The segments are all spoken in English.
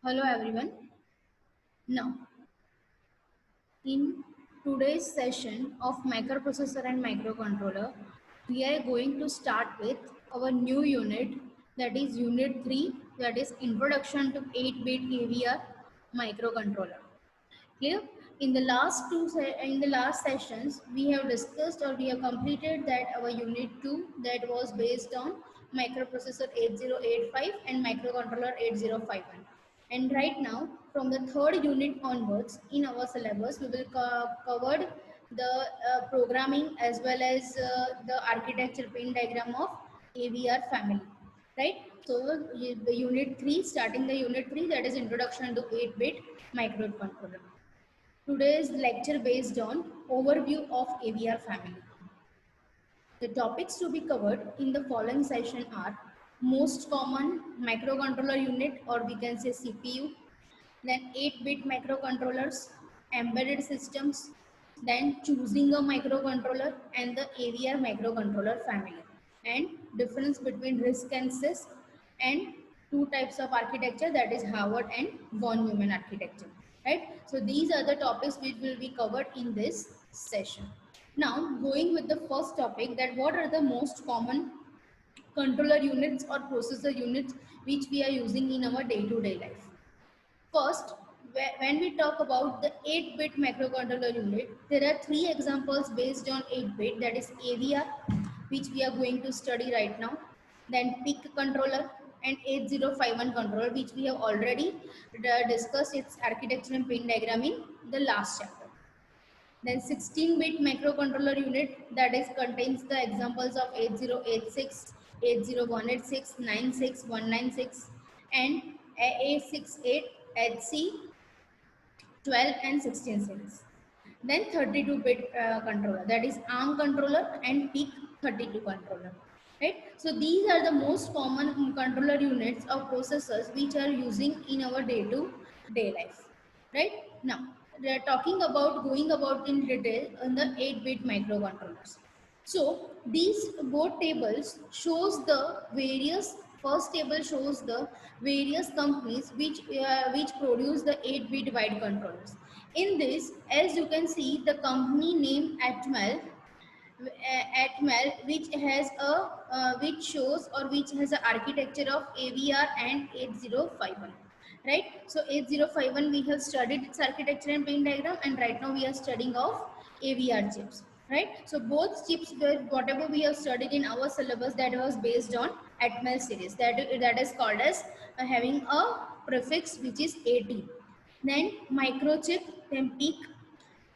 Hello everyone. Now, in today's session of microprocessor and microcontroller, we are going to start with our new unit, that is unit 3, that is introduction to 8-bit AVR microcontroller. Clear? In the last sessions, we have discussed or we have completed that our unit 2 that was based on microprocessor 8085 and microcontroller 8051. And right now, from the third unit onwards in our syllabus, we will cover the programming as well as the architecture pin diagram of AVR family. Right? So the unit 3, starting the unit 3, that is introduction to 8-bit microcontroller. Today's lecture based on overview of AVR family. The topics to be covered in the following session are most common microcontroller unit, or we can say CPU, then 8-bit microcontrollers, embedded systems, then choosing a microcontroller and the AVR microcontroller family, and difference between RISC and CISC, and two types of architecture, that is Harvard and von Neumann architecture. Right? So these are the topics which will be covered in this session. Now, going with the first topic, that what are the most common controller units or processor units which we are using in our day-to-day life. First, when we talk about the 8-bit microcontroller unit, there are three examples based on 8-bit, that is AVR, which we are going to study right now, then PIC controller and 8051 controller, which we have already discussed its architecture and pin diagram in the last chapter. Then 16-bit microcontroller unit, that is contains the examples of 8086, 80186, 96196 and A68, HC, 12 and 16 series. Then 32-bit controller, that is ARM controller and PIC 32 controller. Right? So these are the most common controller units of processors which are using in our day-to-day life. Right? Now, we are talking about going about in detail on the 8-bit microcontrollers. So these both tables shows the various. First table shows the various companies which produce the 8-bit wide controllers. In this, as you can see, the company name Atmel, which has a which shows or which has an architecture of AVR and 8051. Right? So 8051 we have studied its architecture and pin diagram, and right now we are studying of AVR chips. Right? So both chips, whatever we have studied in our syllabus, that was based on Atmel series. That is called as having a prefix which is AT. Then microchip, then PIC,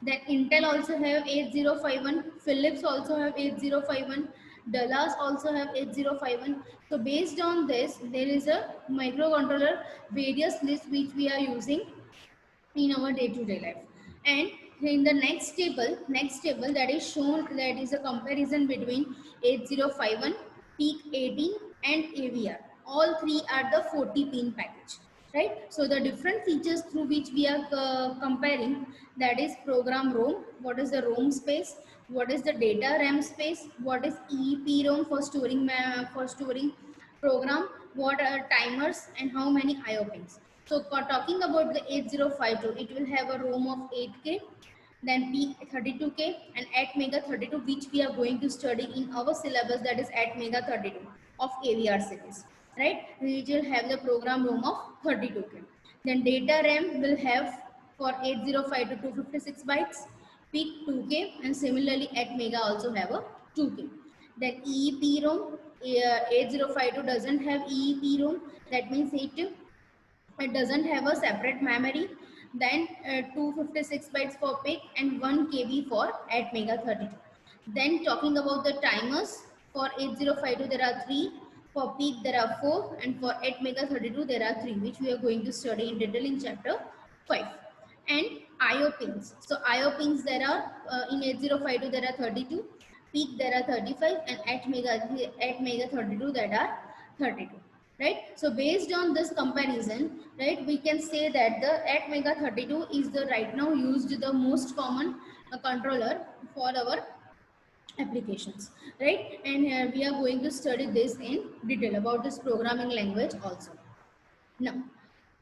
then Intel also have 8051, Philips also have 8051, Dallas also have 8051. So based on this, there is a microcontroller various list which we are using in our day-to-day life. And in the next table that is shown, that is a comparison between 8051, PIC 80 and AVR. All three are the 40 pin package. Right? So the different features through which we are comparing, that is program ROM, what is the ROM space, what is the data RAM space, what is EEPROM for storing program, what are timers, and how many IO pins. So for talking about the 8052, it will have a ROM of 8K, then PIC 32K and ATmega 32, which we are going to study in our syllabus, that is ATmega 32 of AVR series. Right? We will have the program ROM of 32K. Then data RAM will have for 8052 256 bytes, PIC 2K, and similarly ATmega also have a 2K. Then EEPROM, 8052 doesn't have EEPROM, that means it doesn't have a separate memory. Then 256 bytes for PIC and 1 KB for ATmega 32. Then talking about the timers, for 8052 there are 3, for PIC there are 4, and for ATmega 32 there are 3, which we are going to study in detail in chapter 5. And IO pins. So IO pins there are in 8052 there are 32, PIC there are 35, and ATmega 32 there are 32. Right? So based on this comparison, right, we can say that the ATmega 32 is the right now used the most common controller for our applications. Right? And we are going to study this in detail about this programming language also. Now,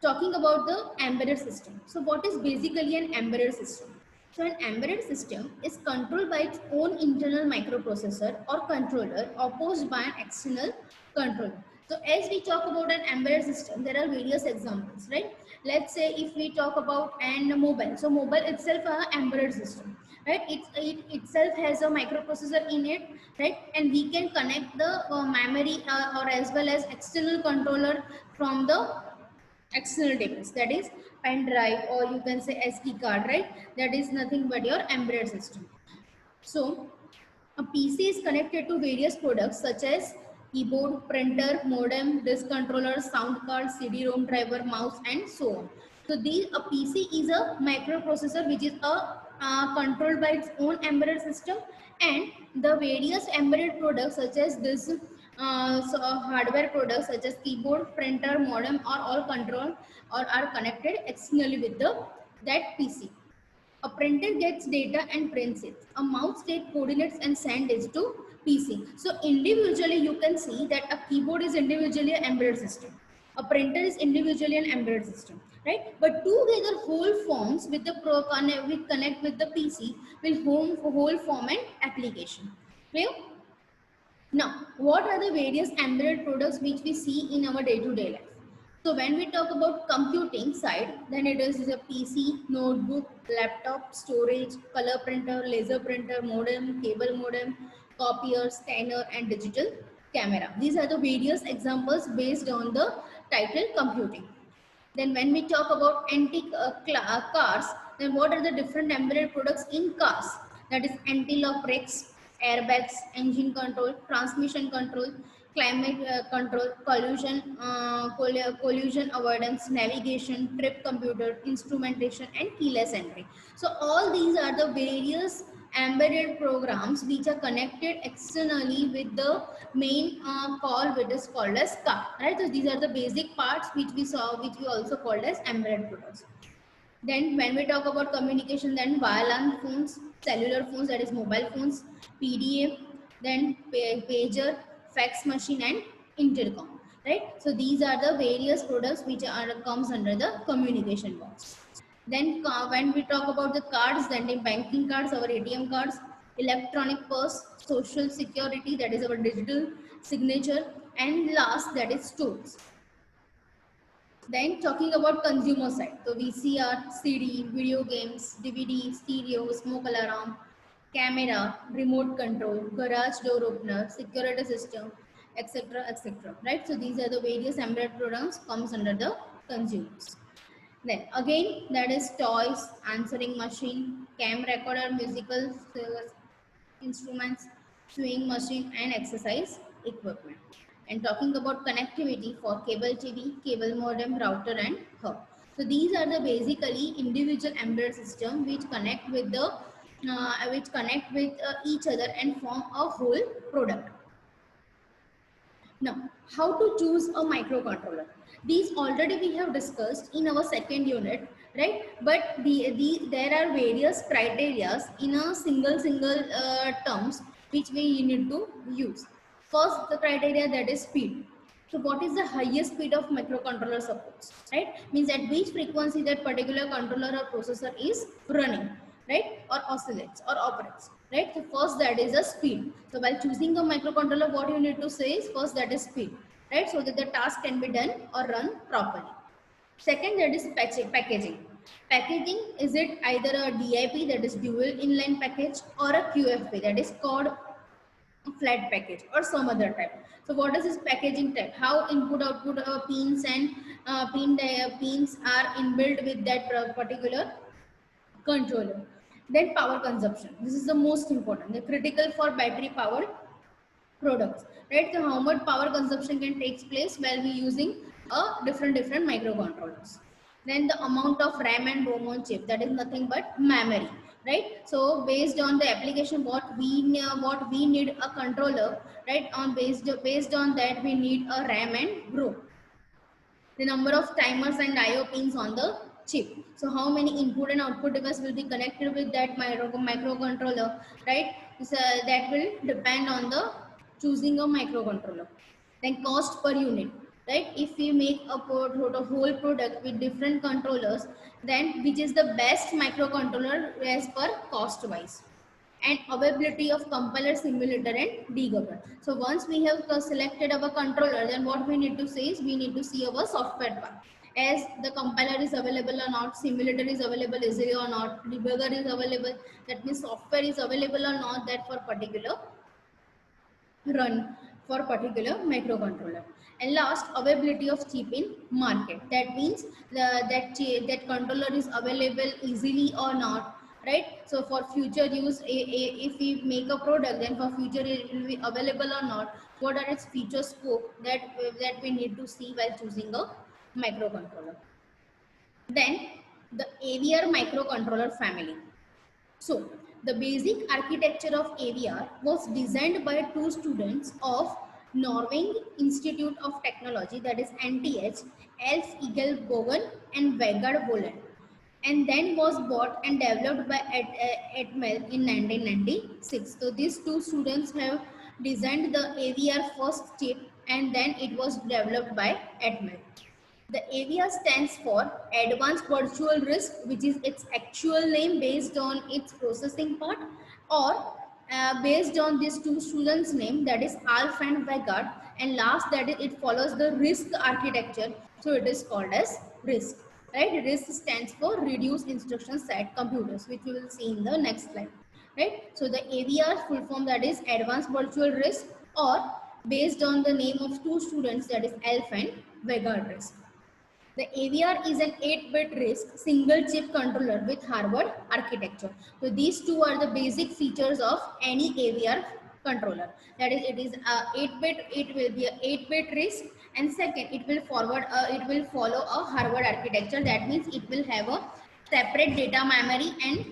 talking about the embedded system. So what is basically an embedded system? So an embedded system is controlled by its own internal microprocessor or controller opposed by an external controller. So as we talk about an embedded system, there are various examples, right? Let's say if we talk about an mobile. So mobile itself is an embedded system, right? It itself has a microprocessor in it, right? And we can connect the memory or as well as external controller from the external device, that is pen drive, or you can say SD card, right? That is nothing but your embedded system. So a PC is connected to various products such as keyboard, printer, modem, disk controller, sound card, CD-ROM driver, mouse, and so on. So a PC is a microprocessor which is controlled by its own embedded system, and the various embedded products such as this hardware products such as keyboard, printer, modem are all controlled or are connected externally with the that PC. A printer gets data and prints it. A mouse takes coordinates and sends it to PC. So individually you can see that a keyboard is individually an embedded system. A printer is individually an embedded system, right? But together whole forms with the connect with the PC will whole form an application. Clear? Now, what are the various embedded products which we see in our day-to-day life? So when we talk about computing side, then it is a PC, notebook, laptop, storage, color printer, laser printer, modem, cable modem, copier, scanner, and digital camera. These are the various examples based on the title computing. Then when we talk about antique cars, then what are the different embedded products in cars? That is anti-lock brakes, airbags, engine control, transmission control, climate control, collision avoidance, navigation, trip computer, instrumentation, and keyless entry. So all these are the various embedded programs which are connected externally with the main call, which is called as car, right? So these are the basic parts which we saw, which we also called as embedded products. Then when we talk about communication, then wireline phones, cellular phones, that is mobile phones, PDA, then pager, fax machine, and intercom, right? So these are the various products which are comes under the communication box. Then when we talk about the cards, then the banking cards, our ATM cards, electronic purse, social security, that is our digital signature, and last, that is tools. Then talking about consumer side, so VCR, CD, video games, DVD, stereo, smoke alarm, camera, remote control, garage door opener, security system, etc., etc. Right? So these are the various embedded programs comes under the consumers. Then again, that is toys, answering machine, cam recorder, musical instruments, sewing machine, and exercise equipment. And talking about connectivity for cable TV, cable modem, router, and hub. So these are the basically individual embedded system which connect with each other and form a whole product. Now, how to choose a microcontroller? These already we have discussed in our second unit, right? But there are various criteria in a single terms which we need to use. First, the criteria, that is speed. So what is the highest speed of microcontroller supports, right? Means at which frequency that particular controller or processor is running, right? Or oscillates or operates, right? So first, that is a speed. So while choosing a microcontroller, what you need to say is first, that is speed, right? So that the task can be done or run properly. Second, that is packaging. Packaging, is it either a DIP, that is dual inline package, or a QFP, that is called flat package, or some other type. So what is this packaging type? How input output pins and pins are inbuilt with that particular controller. Then power consumption. This is the most important. They're critical for battery powered products, right? So how much power consumption can take place while we using a different microcontrollers. Then the amount of RAM and ROM on chip, that is nothing but memory, right? So based on the application, what we need a controller, right? On based on that we need a RAM and ROM. The number of timers and IO pins on the chip. So how many input and output device will be connected with that microcontroller, right? So that will depend on the choosing a microcontroller. Then cost per unit. right? If we make a whole product with different controllers, then which is the best microcontroller as per cost wise, and availability of compiler, simulator, and debugger. So once we have selected our controller, then what we need to say is we need to see our software part. As the compiler is available or not, simulator is available easily or not, debugger is available, that means software is available or not, that for particular run for particular microcontroller. And last, availability of chip in market, that means that controller is available easily or not, right? So for future use, if we make a product, then for future it will be available or not, what are its feature scope, that we need to see while choosing a microcontroller. Then the AVR microcontroller family. So, the basic architecture of AVR was designed by two students of Norway Institute of Technology, that is NTH, Elf Egelbogen and Vegard Boland, and then was bought and developed by Atmel in 1996. So, these two students have designed the AVR first chip, and then it was developed by Atmel. The AVR stands for Advanced Virtual RISC, which is its actual name based on its processing part, or based on these two students' name, that is Alf and Vegard, and last, that is it follows the RISC architecture, so it is called as RISC. Right? RISC stands for Reduced Instruction Set Computers, which we will see in the next slide. Right? So the AVR full form, that is Advanced Virtual RISC, or based on the name of two students, that is Alf and Vegard RISC. The AVR is an 8-bit RISC single chip controller with Harvard architecture. So these two are the basic features of any AVR controller. That is, it is a 8-bit. It will be a 8-bit RISC, and second, it will follow a Harvard architecture. That means it will have a separate data memory and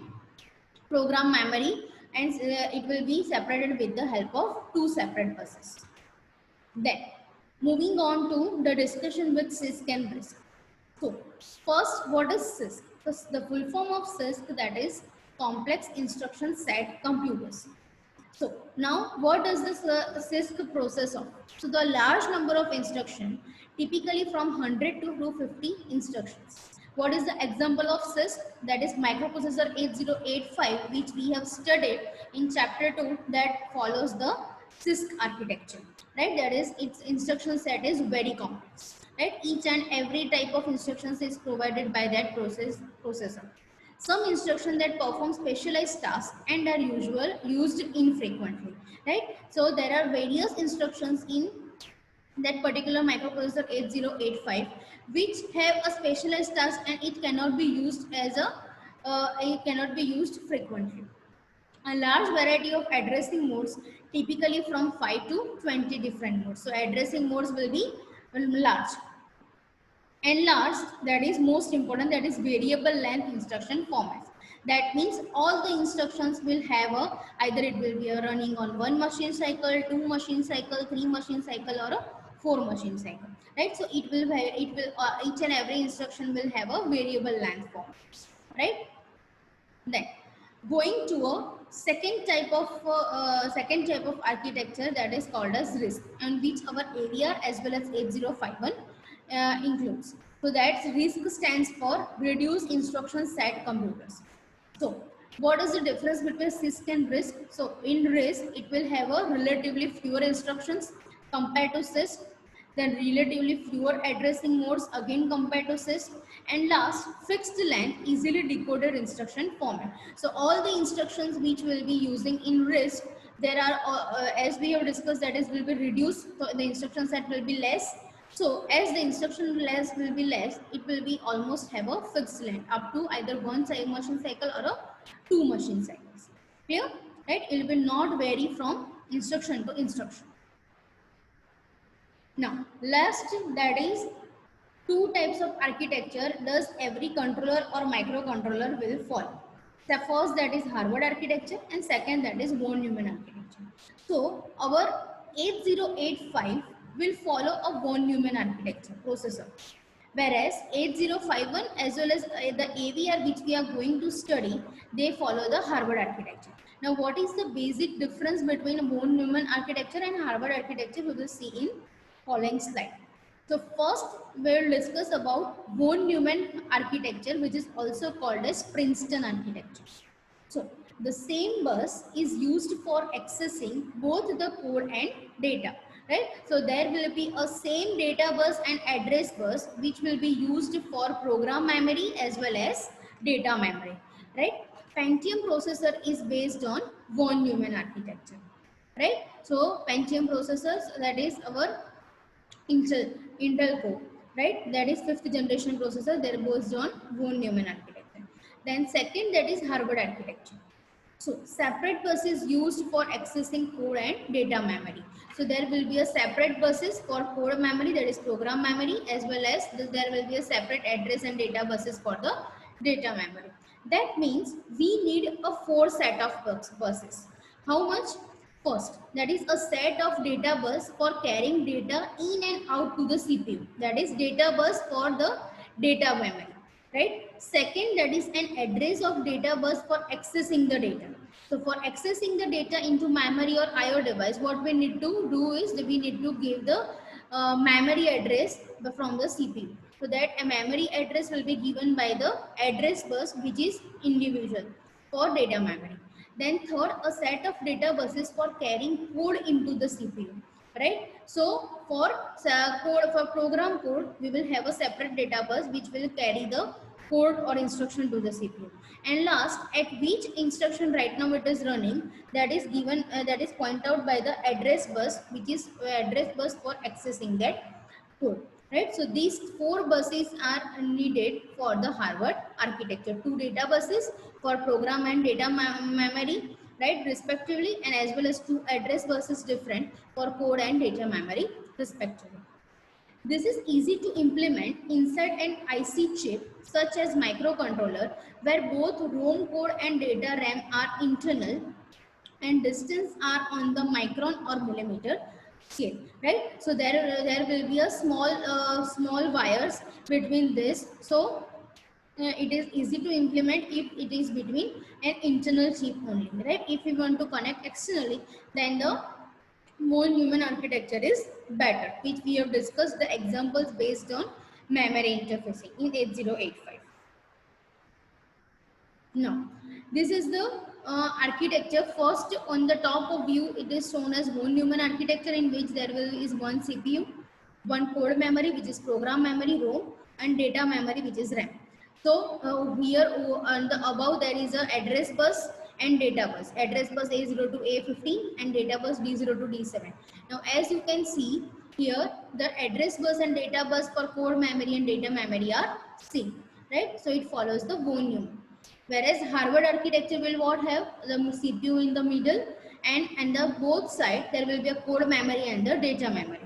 program memory, and it will be separated with the help of two separate buses. Then, moving on to the discussion with CISC and RISC. So, first, what is CISC? The full form of CISC, that is Complex Instruction Set Computers. So, now what does this CISC process of? So, the large number of instructions, typically from 100 to 250 instructions. What is the example of CISC? That is microprocessor 8085, which we have studied in chapter 2, that follows the CISC architecture, right? That is, its instruction set is very complex, right? Each and every type of instructions is provided by that processor. Some instructions that perform specialized tasks and are used infrequently, right? So there are various instructions in that particular microprocessor 8085 which have a specialized task, and it cannot be used as a it cannot be used frequently. A large variety of addressing modes, typically from 5 to 20 different modes. So addressing modes will be large. And last, that is most important, that is variable length instruction formats. That means all the instructions will have a, either it will be a running on 1 machine cycle, 2 machine cycle, 3 machine cycle, or a 4 machine cycle, right? So it will each and every instruction will have a variable length form, right? Then going to a second type of architecture, that is called as RISC, and which our AVR as well as 8051 includes. So that RISC stands for Reduced Instruction Set Computers. So what is the difference between CISC and RISC? So in RISC, it will have a relatively fewer instructions compared to CISC, then relatively fewer addressing modes again compared to CISC, and last, fixed length, easily decoded instruction format. So all the instructions which we'll be using in RISC, there are, as we have discussed, that is will be reduced, so the instruction set will be less. So as the instruction less will be less, it will be almost have a fixed length up to either one machine cycle or a 2 machine cycles. Clear? Right? It will not vary from instruction to instruction. Now, last, that is two types of architecture does every controller or microcontroller will follow. The first, that is Harvard architecture, and second, that is von Neumann architecture. So our 8085 will follow a von Neumann architecture processor, whereas 8051 as well as the AVR which we are going to study, they follow the Harvard architecture. Now what is the basic difference between von Neumann architecture and Harvard architecture, we will see in following slide. So first we'll discuss about von Neumann architecture, which is also called as Princeton architecture. So the same bus is used for accessing both the code and data, right? So there will be a same data bus and address bus which will be used for program memory as well as data memory, right? Pentium processor is based on von Neumann architecture, right? So Pentium processors, that is our Intel Core, right? That is fifth generation processor. They're based on von Neumann architecture. Then second, that is Harvard architecture. So separate bus is used for accessing code and data memory. So there will be a separate buses for code memory, that is program memory, as well as there will be a separate address and data buses for the data memory. That means we need a four set of buses. How much? First, that is a set of data bus for carrying data in and out to the CPU. That is data bus for the data memory, right? Second, that is an address of data bus for accessing the data. So for accessing the data into memory or IO device, what we need to do is that we need to give the memory address from the CPU. So that a memory address will be given by the address bus, which is individual for data memory. Then third, a set of data buses for carrying code into the CPU, right? So for code, for program code, we will have a separate data bus which will carry the code or instruction to the CPU. And last, at which instruction right now it is running, that is given, that is pointed out by the address bus, which is address bus for accessing that code, right? So these four buses are needed for the Harvard architecture. Two data buses for program and data memory, right, respectively, and as well as two address buses different for code and data memory, respectively. This is easy to implement inside an IC chip such as microcontroller, where both ROM code and data RAM are internal and distance are on the micron or millimeter scale, right? So there will be a small wires between this. So it is easy to implement if it is between an internal chip only, right? If we want to connect externally, then the more human architecture is better, which we have discussed the examples based on memory interfacing in 8085. Now, this is the architecture. First, on the top of view, it is shown as von Neumann architecture, in which there is one CPU, one code memory, which is program memory ROM, and data memory, which is RAM. So here on the above there is a address bus and data bus. Address bus A0 to A15 and data bus D0 to D7. Now, as you can see here, the address bus and data bus for core memory and data memory are same, right? So it follows the von Neumann. Whereas Harvard architecture will what have the CPU in the middle, and the both side there will be a code memory and the data memory,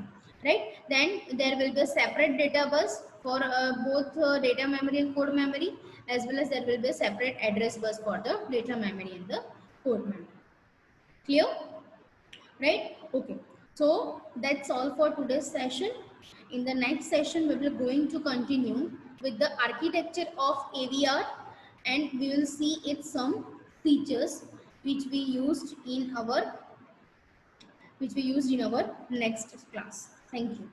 right? Then there will be a separate data bus for both data memory and code memory, as well as there will be a separate address bus for the data memory and the code memory. Clear? Right? Okay. So that's all for today's session. In the next session, we will going to continue with the architecture of AVR, and we will see its some features which we used in our next class. Thank you.